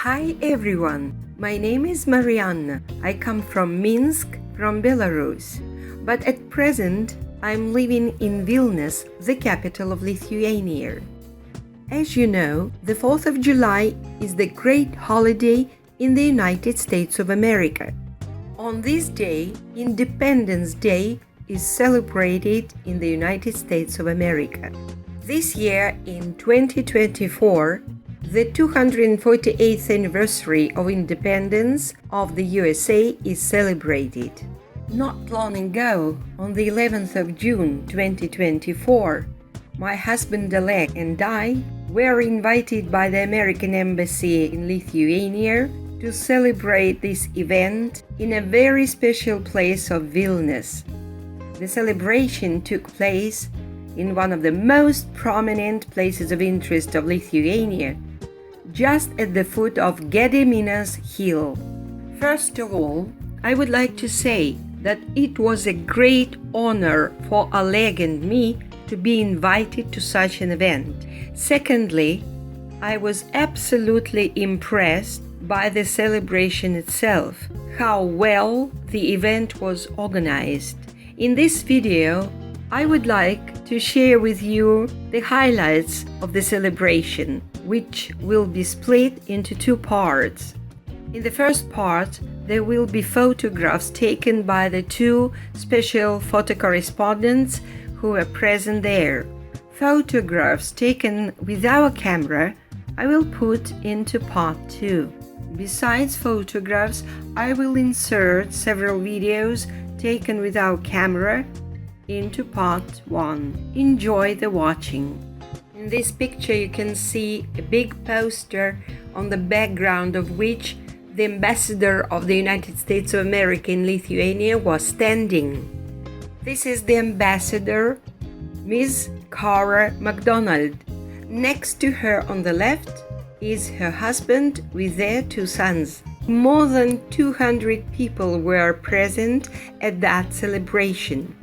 Hi everyone, my name is Marianna. I come from Minsk, from Belarus. But at present, I'm living in Vilnius, the capital of Lithuania. As you know, the 4th of July is the great holiday in the United States of America. On this day, Independence Day is celebrated in the United States of America. This year, in 2024, the 248th anniversary of independence of the USA is celebrated. Not long ago, on the 11th of June 2024, my husband-elect and I were invited by the American Embassy in Lithuania to celebrate this event in a very special place of Vilnius. The celebration took place in one of the most prominent places of interest of Lithuania, just at the foot of Gediminas Hill. First of all, I would like to say that it was a great honor for Oleg and me to be invited to such an event. Secondly, I was absolutely impressed by the celebration itself, how well the event was organized. In this video, I would like to share with you the highlights of the celebration, which will be split into two parts. In the first part, there will be photographs taken by the two special photo correspondents who were present there. Photographs taken with our camera I will put into part 2. Besides photographs, I will insert several videos taken with our camera into part 1. Enjoy the watching. In this picture you can see a big poster on the background of which the ambassador of the United States of America in Lithuania was standing. This is the ambassador, Ms. Cara MacDonald. Next to her on the left is her husband with their two sons. More than 200 people were present at that celebration.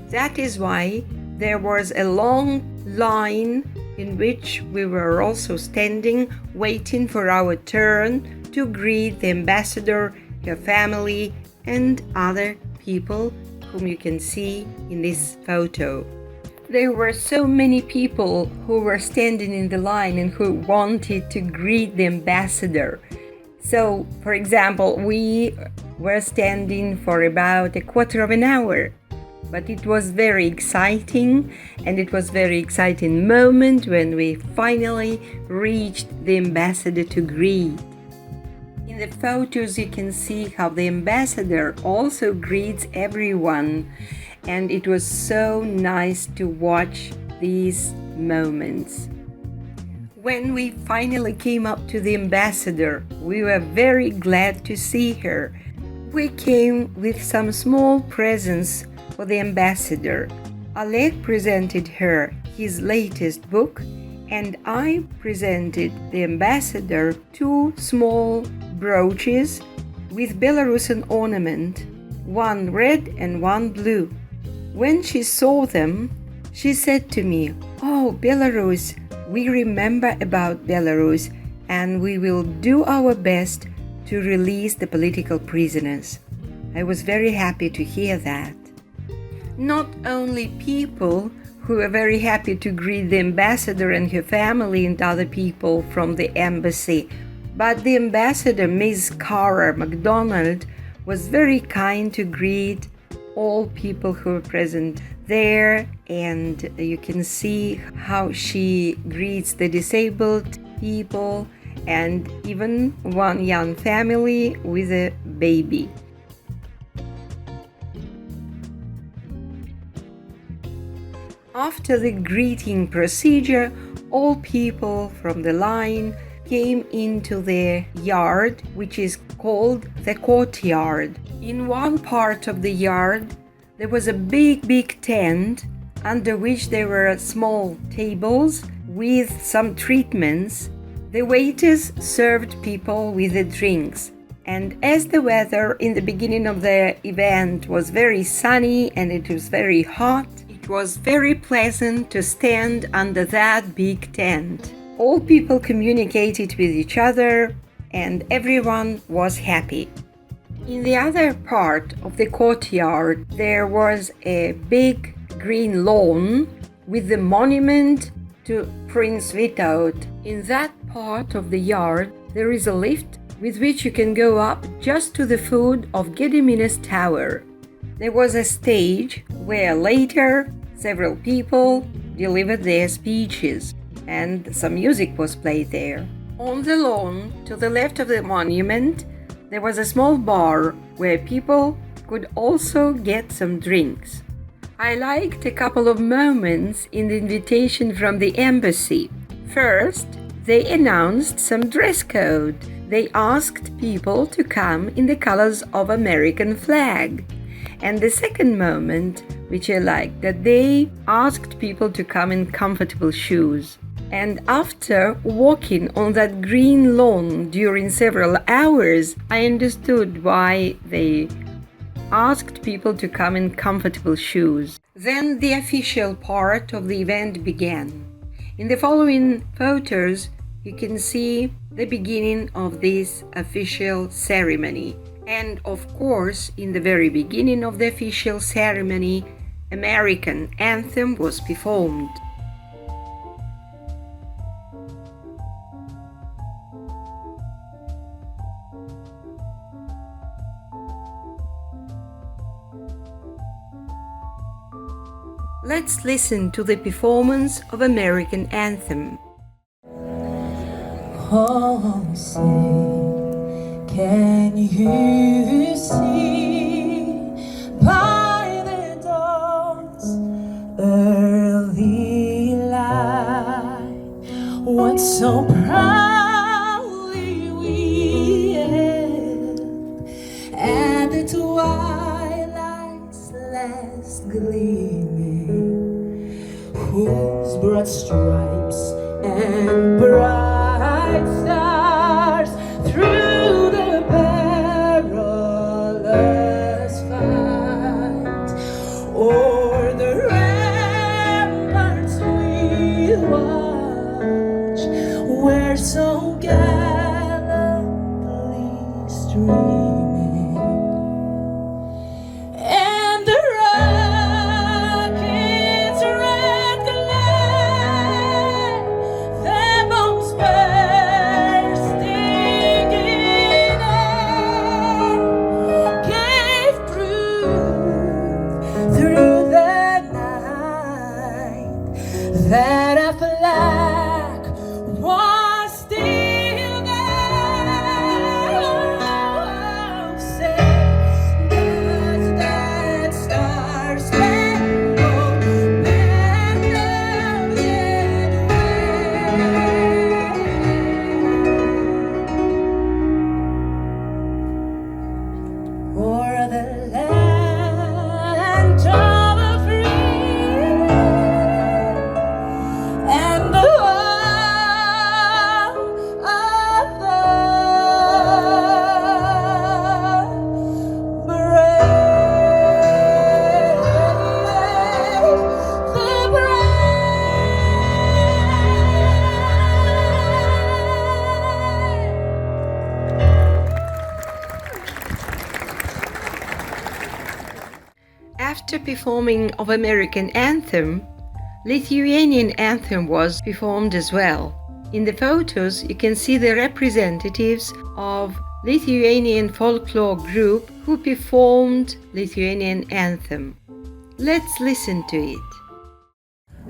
That is why there was a long line in which we were also standing, waiting for our turn to greet the ambassador, her family, and other people whom you can see in this photo. There were so many people who were standing in the line and who wanted to greet the ambassador. So, for example, we were standing for about a quarter of an hour. But it was very exciting, and it was very exciting moment when we finally reached the ambassador to greet. In the photos you can see how the ambassador also greets everyone, and it was so nice to watch these moments. When we finally came up to the ambassador, we were very glad to see her. We came with some small presents for the ambassador. Oleg presented her his latest book, and I presented the ambassador two small brooches with Belarusian ornament, one red and one blue. When she saw them, she said to me, "Oh, Belarus, we remember about Belarus, and we will do our best to release the political prisoners." I was very happy to hear that. Not only people who were very happy to greet the ambassador and her family and other people from the embassy, but the ambassador, Ms. Cara MacDonald, was very kind to greet all people who were present there, and you can see how she greets the disabled people and even one young family with a baby. After the greeting procedure, all people from the line came into the yard, which is called the courtyard. In one part of the yard, there was a big tent under which there were small tables with some treatments. The waiters served people with the drinks. And as the weather in the beginning of the event was very sunny and it was very hot, it was very pleasant to stand under that big tent. All people communicated with each other, and everyone was happy. In the other part of the courtyard, there was a big green lawn with the monument to Prince Witold. In that part of the yard, there is a lift with which you can go up just to the foot of Gediminas Tower. There was a stage where later several people delivered their speeches, and some music was played there. On the lawn, to the left of the monument, there was a small bar where people could also get some drinks. I liked a couple of moments in the invitation from the embassy. First, they announced some dress code. They asked people to come in the colors of American flag. And the second moment, which I liked, that they asked people to come in comfortable shoes. And after walking on that green lawn during several hours, I understood why they asked people to come in comfortable shoes. Then the official part of the event began. In the following photos, you can see the beginning of this official ceremony. And of course, in the very beginning of the official ceremony, American anthem was performed. Let's listen to the performance of American anthem. Oh, say, can you see by the dawn's early light what so proudly we hailed at the twilight's last gleaming, whose broad stripes and bright stars through the perilous fight o'er the ramparts we watch, where so gallantly streaming, and the rocket's red glare, their bombs bursting in air, gave proof through the night that a flag was still there. Oh, say, does that star-spangled banner yet wave o'er the land of the free and the home of the brave, the After performing of American anthem, Lithuanian anthem was performed as well. In the photos, you can see the representatives of Lithuanian folklore group who performed Lithuanian anthem. Let's listen to it.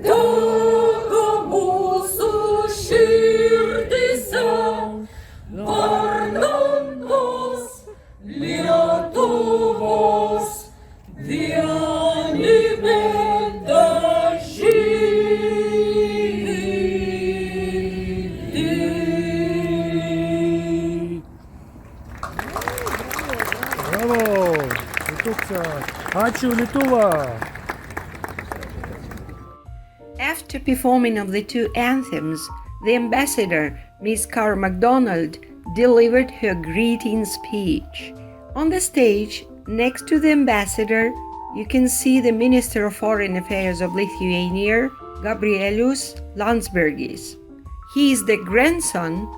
Dega mūsų širdise, vardantos Lietuvos vienybė dažydi. Bravo! Ačiū Lietuva! After performing of the two anthems, the ambassador, Miss Carl MacDonald, delivered her greeting speech. On the stage, next to the ambassador, you can see the Minister of Foreign Affairs of Lithuania, Gabrielius Landsbergis. He is the grandson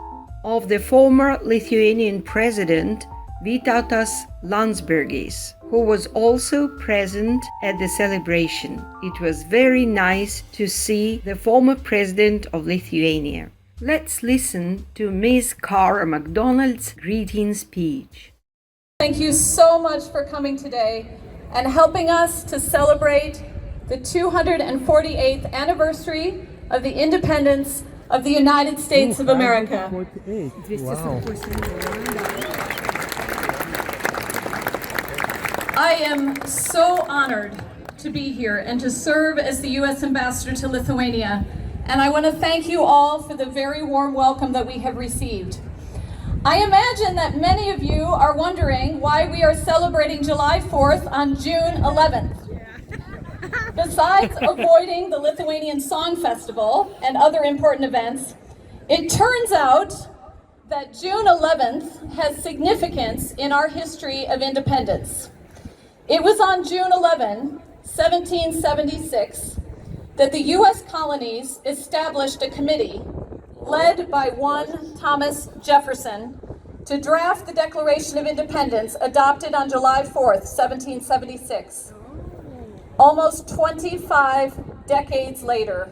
of the former Lithuanian president Vytautas Landsbergis, who was also present at the celebration. It was very nice to see the former president of Lithuania. Let's listen to Ms. Cara MacDonald's greeting speech. Thank you so much for coming today and helping us to celebrate the 248th anniversary of the independence of the United States of America. Wow. I am so honored to be here and to serve as the U.S. Ambassador to Lithuania, and I want to thank you all for the very warm welcome that we have received. I imagine that many of you are wondering why we are celebrating July 4th on June 11th. Besides avoiding the Lithuanian Song Festival and other important events, it turns out that June 11th has significance in our history of independence. It was on June 11, 1776, that the U.S. colonies established a committee led by one Thomas Jefferson to draft the Declaration of Independence adopted on July 4th, 1776. Almost 25 decades later,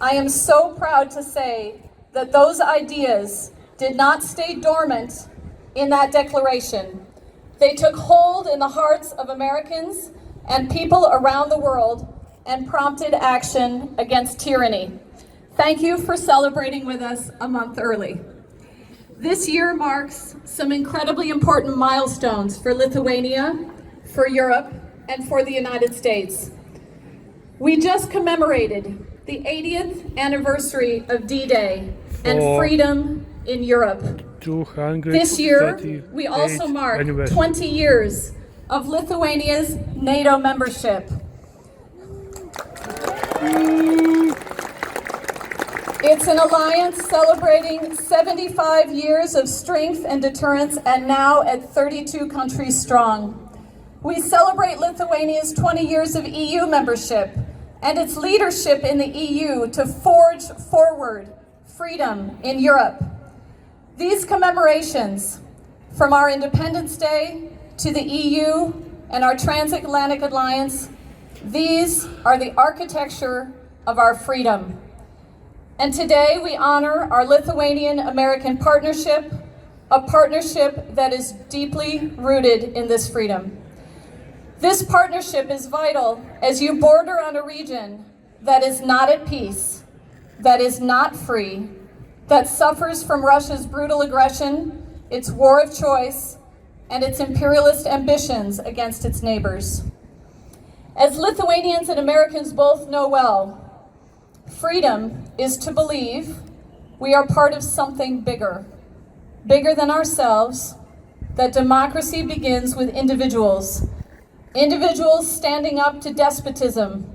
I am so proud to say that those ideas did not stay dormant in that declaration. They took hold in the hearts of Americans and people around the world and prompted action against tyranny. Thank you for celebrating with us a month early. This year marks some incredibly important milestones for Lithuania, for Europe, and for the United States. We just commemorated the 80th anniversary of D-Day and freedom in Europe. This year, we also mark 20 years of Lithuania's NATO membership. It's an alliance celebrating 75 years of strength and deterrence, and now at 32 countries strong. We celebrate Lithuania's 20 years of EU membership and its leadership in the EU to forge forward freedom in Europe. These commemorations, from our Independence Day to the EU and our transatlantic alliance, these are the architecture of our freedom. And today we honor our Lithuanian-American partnership, a partnership that is deeply rooted in this freedom. This partnership is vital as you border on a region that is not at peace, that is not free, that suffers from Russia's brutal aggression, its war of choice, and its imperialist ambitions against its neighbors. As Lithuanians and Americans both know well, freedom is to believe we are part of something bigger than ourselves, that democracy begins with individuals standing up to despotism,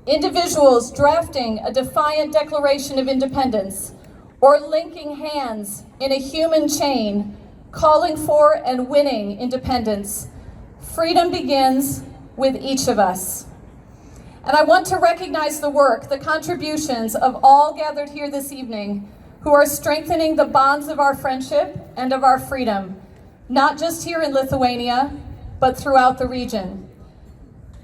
individuals drafting a defiant declaration of independence, or linking hands in a human chain, calling for and winning independence. Freedom begins with each of us. And I want to recognize the work, the contributions of all gathered here this evening who are strengthening the bonds of our friendship and of our freedom, not just here in Lithuania, but throughout the region.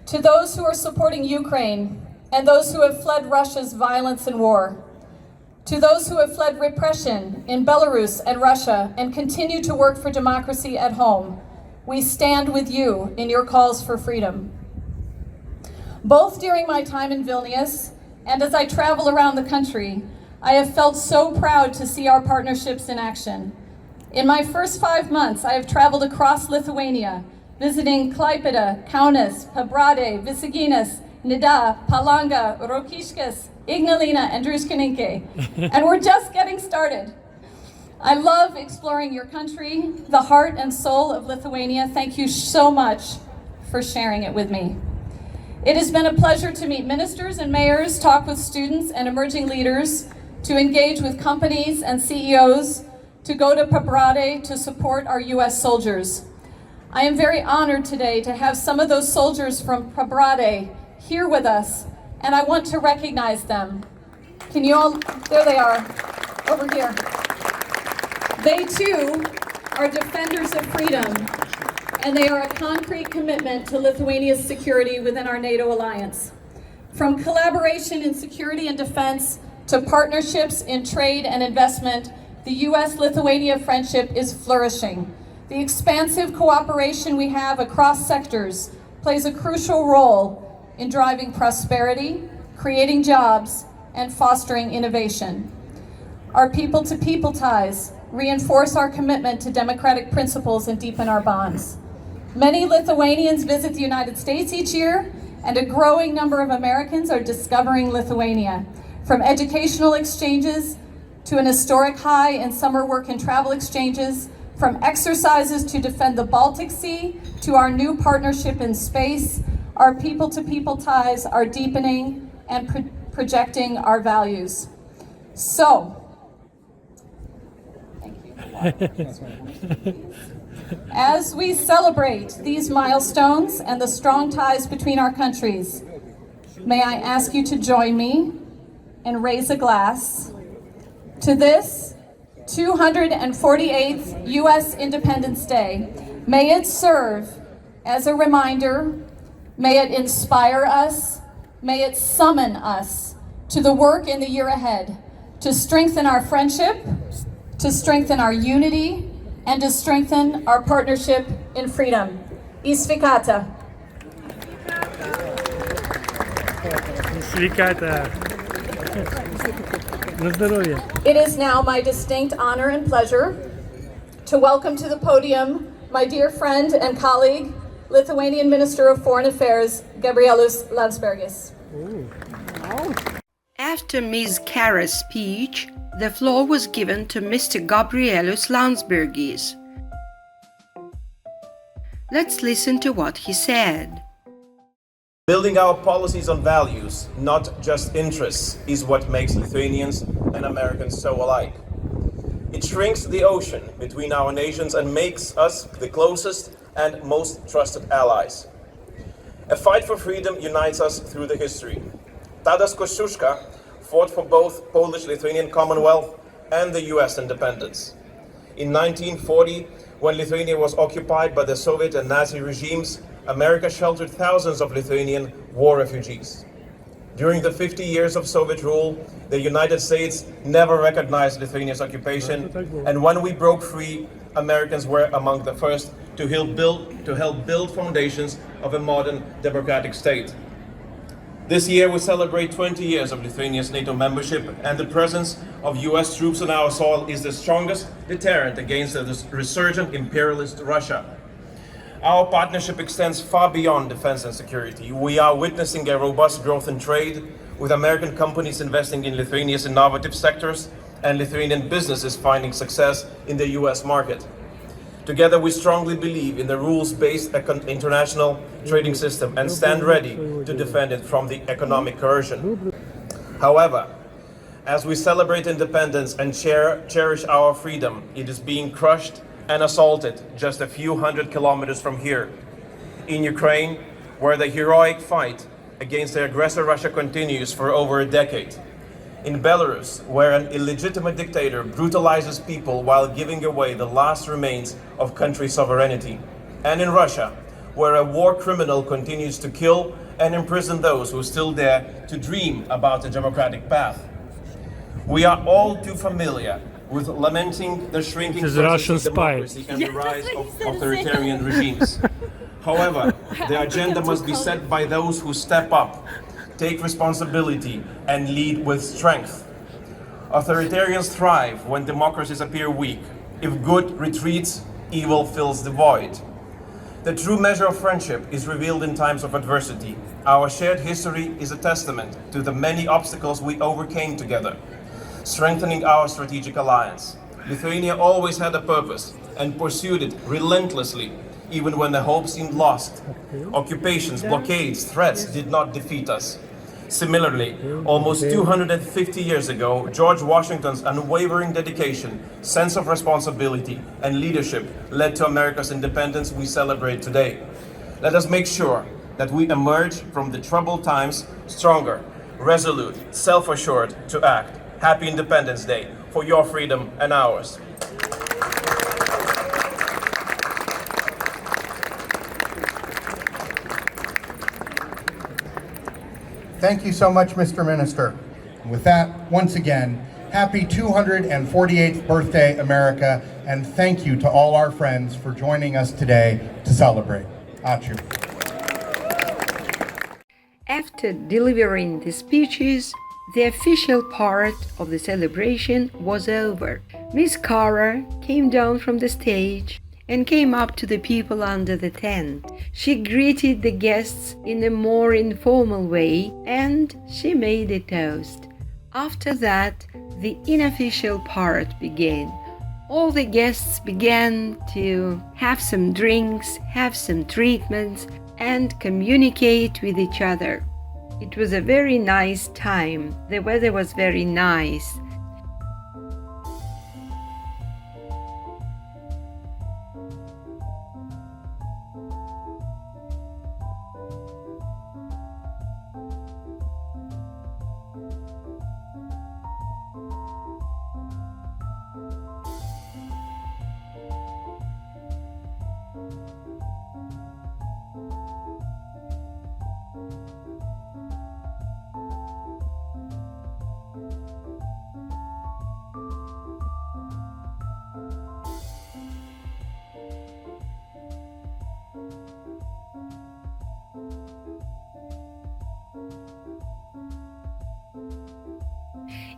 To those who are supporting Ukraine and those who have fled Russia's violence and war, to those who have fled repression in Belarus and Russia and continue to work for democracy at home, we stand with you in your calls for freedom. Both during my time in Vilnius and as I travel around the country, I have felt so proud to see our partnerships in action. In my first 5 months, I have traveled across Lithuania, visiting Klaipėda, Kaunas, Pabradė, Visaginas, Nida, Palanga, Rokiškis, Ignalina, and Druskininkai. And we're just getting started. I love exploring your country, the heart and soul of Lithuania. Thank you so much for sharing it with me. It has been a pleasure to meet ministers and mayors, talk with students and emerging leaders, to engage with companies and CEOs, to go to Pabradė to support our U.S. soldiers. I am very honored today to have some of those soldiers from Pabradė here with us, and I want to recognize them. Can you all, there they are, over here. They too are defenders of freedom, and they are a concrete commitment to Lithuania's security within our NATO alliance. From collaboration in security and defense to partnerships in trade and investment, the US-Lithuania friendship is flourishing. The expansive cooperation we have across sectors plays a crucial role in driving prosperity, creating jobs, and fostering innovation. Our people-to-people ties reinforce our commitment to democratic principles and deepen our bonds. Many Lithuanians visit the United States each year, and a growing number of Americans are discovering Lithuania. From educational exchanges to an historic high in summer work and travel exchanges, from exercises to defend the Baltic Sea to our new partnership in space, our people-to-people ties are deepening and projecting our values. So, as we celebrate these milestones and the strong ties between our countries, may I ask you to join me and raise a glass to this 248th U.S. Independence Day. May it serve as a reminder, may it inspire us, may it summon us to the work in the year ahead, to strengthen our friendship, to strengthen our unity, and to strengthen our partnership in freedom. Isvikata. Свиката. На здоровье. It is now my distinct honor and pleasure to welcome to the podium my dear friend and colleague, Lithuanian Minister of Foreign Affairs, Gabrielius Landsbergis. After Ms. Kara's speech, the floor was given to Mr. Gabrielius Landsbergis. Let's listen to what he said. Building our policies on values, not just interests, is what makes Lithuanians and Americans so alike. It shrinks the ocean between our nations and makes us the closest and most trusted allies. A fight for freedom unites us through the history. Tadas Kosciuszko fought for both Polish-Lithuanian Commonwealth and the US independence. In 1940, when Lithuania was occupied by the Soviet and Nazi regimes, America sheltered thousands of Lithuanian war refugees. During the 50 years of Soviet rule, the United States never recognized Lithuania's occupation, and when we broke free, Americans were among the first to help build foundations of a modern democratic state. This year we celebrate 20 years of Lithuania's NATO membership, and the presence of US troops on our soil is the strongest deterrent against the resurgent imperialist Russia. Our partnership extends far beyond defense and security. We are witnessing a robust growth in trade, with American companies investing in Lithuania's innovative sectors and Lithuanian businesses finding success in the US market. Together, we strongly believe in the rules-based international trading system and stand ready to defend it from the economic coercion. However, as we celebrate independence and cherish our freedom, it is being crushed and assaulted just a few hundred kilometers from here. In Ukraine, where the heroic fight against the aggressor Russia continues for over a decade. In Belarus, where an illegitimate dictator brutalizes people while giving away the last remains of country sovereignty. And in Russia, where a war criminal continues to kill and imprison those who still dare to dream about a democratic path. We are all too familiar with lamenting the shrinking process of democracy and the rise of authoritarian regimes. However, the agenda must be set by those who step up, take responsibility, and lead with strength. Authoritarians thrive when democracies appear weak. If good retreats, evil fills the void. The true measure of friendship is revealed in times of adversity. Our shared history is a testament to the many obstacles we overcame together, strengthening our strategic alliance. Lithuania always had a purpose and pursued it relentlessly, even when the hope seemed lost. Occupations, blockades, threats did not defeat us. Similarly, almost 250 years ago, George Washington's unwavering dedication, sense of responsibility, and leadership led to America's independence we celebrate today. Let us make sure that we emerge from the troubled times stronger, resolute, self-assured to act. Happy Independence Day for your freedom and ours. Thank you so much, Mr. Minister. With that, once again, happy 248th birthday, America, and thank you to all our friends for joining us today to celebrate. Ačiū. After delivering the speeches, the official part of the celebration was over. Miss Cara came down from the stage and came up to the people under the tent. She greeted the guests in a more informal way and she made a toast. After that, the unofficial part began. All the guests began to have some drinks, have some treatments, and communicate with each other. It was a very nice time. The weather was very nice.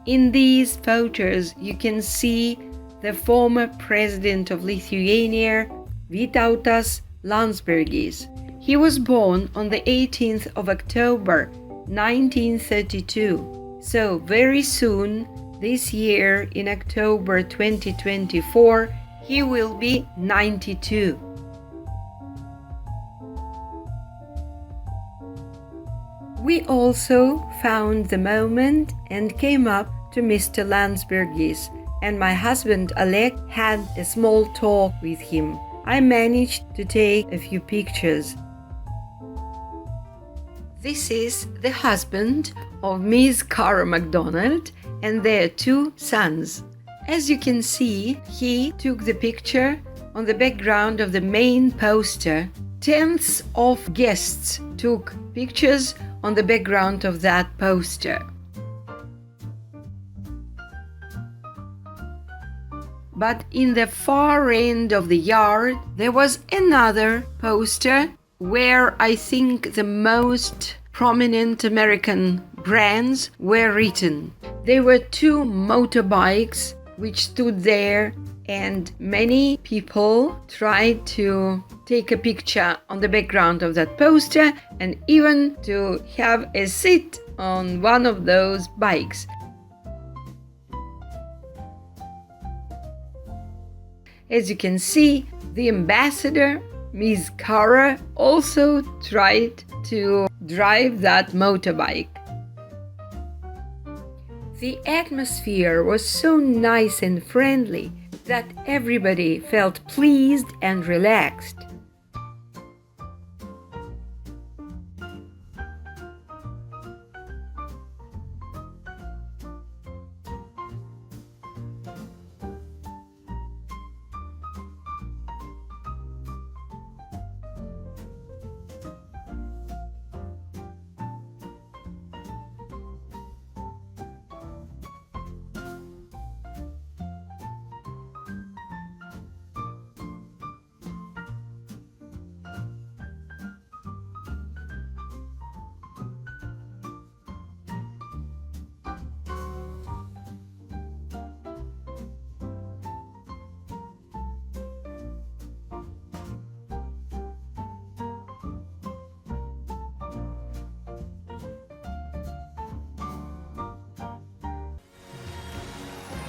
In these photos, you can see the former president of Lithuania, Vytautas Landsbergis. He was born on the 18th of October, 1932. So very soon, this year in October 2024, he will be 92. We also found the moment and came up to Mr. Landsbergis, and my husband Oleg had a small talk with him. I managed to take a few pictures. This is the husband of Miss Cara MacDonald and their two sons. As you can see, he took the picture on the background of the main poster. Tens of guests took pictures on the background of that poster. But in the far end of the yard, there was another poster where I think the most prominent American brands were written. There were two motorbikes which stood there, and many people tried to take a picture on the background of that poster and even to have a seat on one of those bikes. As you can see, the ambassador, Ms. Cara, also tried to drive that motorbike. The atmosphere was so nice and friendly that everybody felt pleased and relaxed.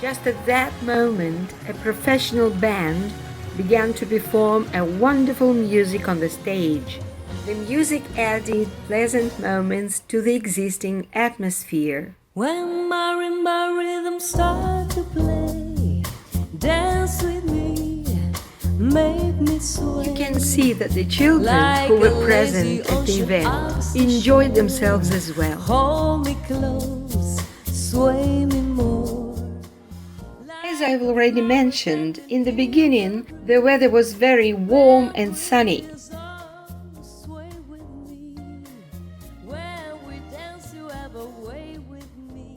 Just at that moment, a professional band began to perform a wonderful music on the stage. The music added pleasant moments to the existing atmosphere. When marimba rhythms start to play, dance with me, make me sway. You can see that the children who were present at the event enjoyed themselves as well. Hold me close, sway me more. As I've already mentioned, in the beginning, the weather was very warm and sunny. Sway with me, when we dance to love away with me,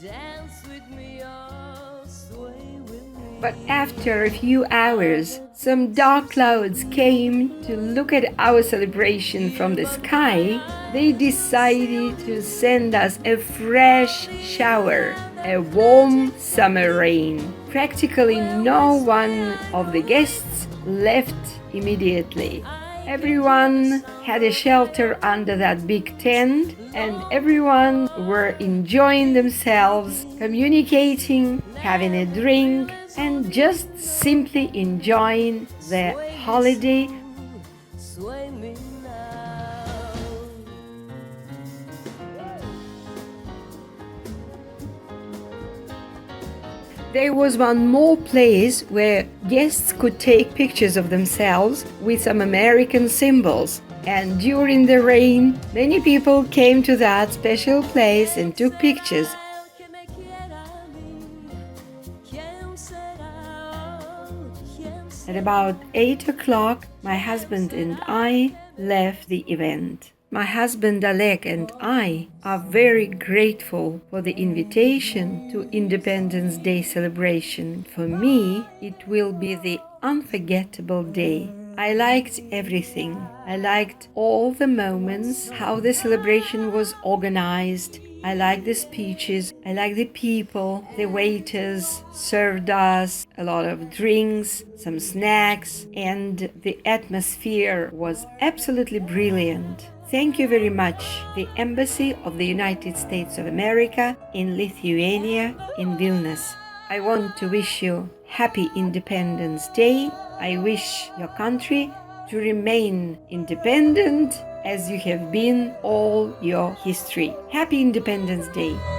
dance with me or sway with me. But after a few hours, some dark clouds came to look at our celebration from the sky. They decided to send us a fresh shower, a warm summer rain. Practically no one of the guests left immediately. Everyone had a shelter under that big tent, and everyone were enjoying themselves, communicating, having a drink, and just simply enjoying the holiday. Sway me now. There was one more place where guests could take pictures of themselves with some American symbols. And during the rain, many people came to that special place and took pictures. Que me quiera a mí, ¿quién será? ¿Quién será? At about 8 o'clock, my husband and I left the event. My husband Oleg and I are very grateful for the invitation to Independence Day celebration. For me, it will be the unforgettable day. I liked everything. I liked all the moments, how the celebration was organized. I liked the speeches. I liked the people. The waiters served us a lot of drinks, some snacks, and the atmosphere was absolutely brilliant. Thank you very much, the Embassy of the United States of America in Lithuania, in Vilnius. I want to wish you Happy Independence Day. I wish your country to remain independent as you have been all your history. Happy Independence Day!